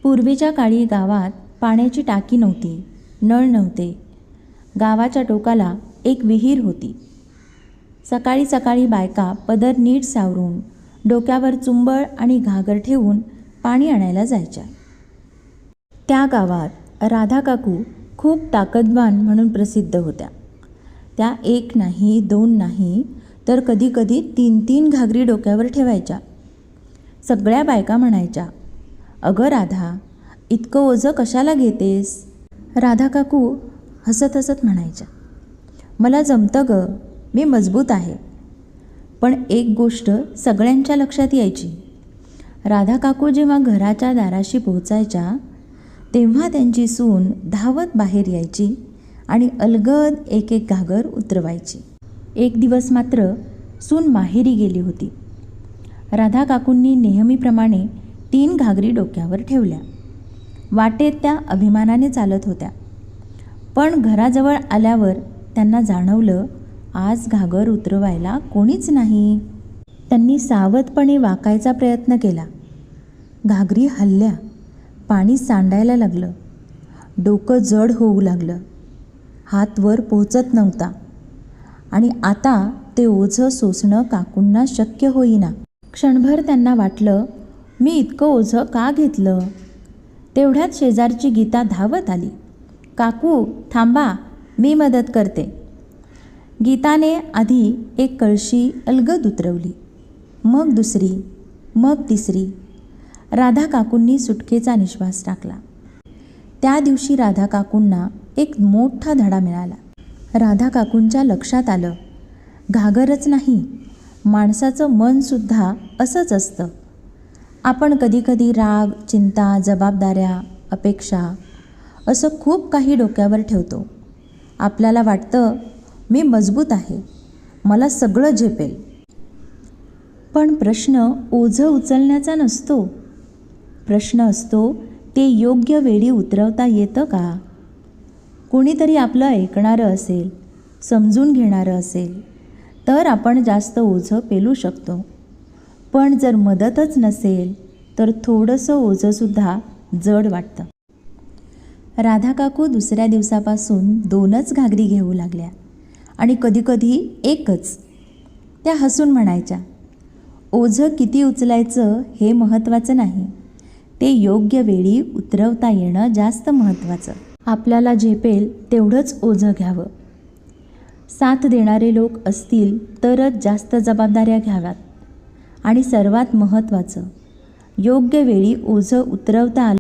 पूर्वीच्या काळी गावात पाण्याची टाकी नव्हती, नळ नव्हते. गावाच्या टोकाला एक विहीर होती. सकाळी सकाळी बायका पदर नीट सावरून डोक्यावर चुंबळ आणि घागर ठेवून पाणी आणायला जायच्या. त्या गावात राधा काकू खूप ताकदवान म्हणून प्रसिद्ध होत्या. त्या एक नाही, दोन नाही, तर कधीकधी 3-3 घागरी डोक्यावर ठेवायच्या. सगळ्या बायका म्हणायच्या, "अगं राधा, इतकं ओझं कशाला घेतेस?" राधा काकू हसत हसत म्हणायच्या, "मला जमतं गं, मी मजबूत आहे." पण एक गोष्ट सगळ्यांच्या लक्षात यायची. राधा काकू जेव्हा घराच्या दाराशी पोहोचायच्या तेव्हा त्यांची सून धावत बाहेर यायची आणि अलगद एक एक घागर उतरवायची. एक दिवस मात्र सून माहेरी गेली होती. राधा काकूंनी नेहमीप्रमाणे 3 घागरी डोक्यावर ठेवल्या. वाटेत त्या अभिमानाने चालत होत्या. पण घराजवळ आल्यावर त्यांना जाणवलं, आज घागर उतरवायला कोणीच नाही. त्यांनी सावधपणे वाकायचा प्रयत्न केला. घागरी हलल्या, पाणी सांडायला लागलं, डोकं जड होऊ लागलं, हात वर पोहोचत नव्हता आणि आता ते ओझं सोसणं काकूंना शक्य होईना. क्षणभर त्यांना वाटलं, मी इतकं ओझं का घेतलं? तेवढ्यात शेजारची गीता धावत आली. "काकू थांबा, मी मदत करते." गीताने आधी एक कळशी अलगद उतरवली, मग दुसरी, मग तिसरी. राधा काकूंनी सुटकेचा निश्वास टाकला. त्या दिवशी राधा काकूंना एक मोठा धडा मिळाला. राधा काकूंच्या लक्षात आलं, घागरच नाही, माणसाचं मनसुद्धा असंच असतं. आपण कधीकधी राग, चिंता, जबाबदाऱ्या, अपेक्षा असं खूप काही डोक्यावर ठेवतो. आपल्याला वाटतं, मी मजबूत आहे, मला सगळं झेपेल. पण प्रश्न ओझं उचलण्याचा नसतो. प्रश्न असतो, ते योग्य वेळी उतरवता येतं का? कोणीतरी आपलं ऐकणारं असेल, समजून घेणारं असेल, तर आपण जास्त ओझं पेलू शकतो. पण जर मदतच नसेल तर थोडंसं ओझंसुद्धा जड वाटतं. राधा काकू दुसऱ्या दिवसापासून 2च घागरी घेऊ लागल्या आणि कधीकधी एकच. त्या हसून म्हणायच्या, ओझं किती उचलायचं हे महत्त्वाचं नाही, ते योग्य वेळी उतरवता येणं जास्त महत्त्वाचं. आपल्याला झेपेल तेवढंच ओझं घ्यावं. साथ देणारे लोक असतील तरच जास्त जबाबदाऱ्या घ्याव्यात. आणि सर्वात महत्त्वाचं, योग्य वेळी ओझं उतरवता आलं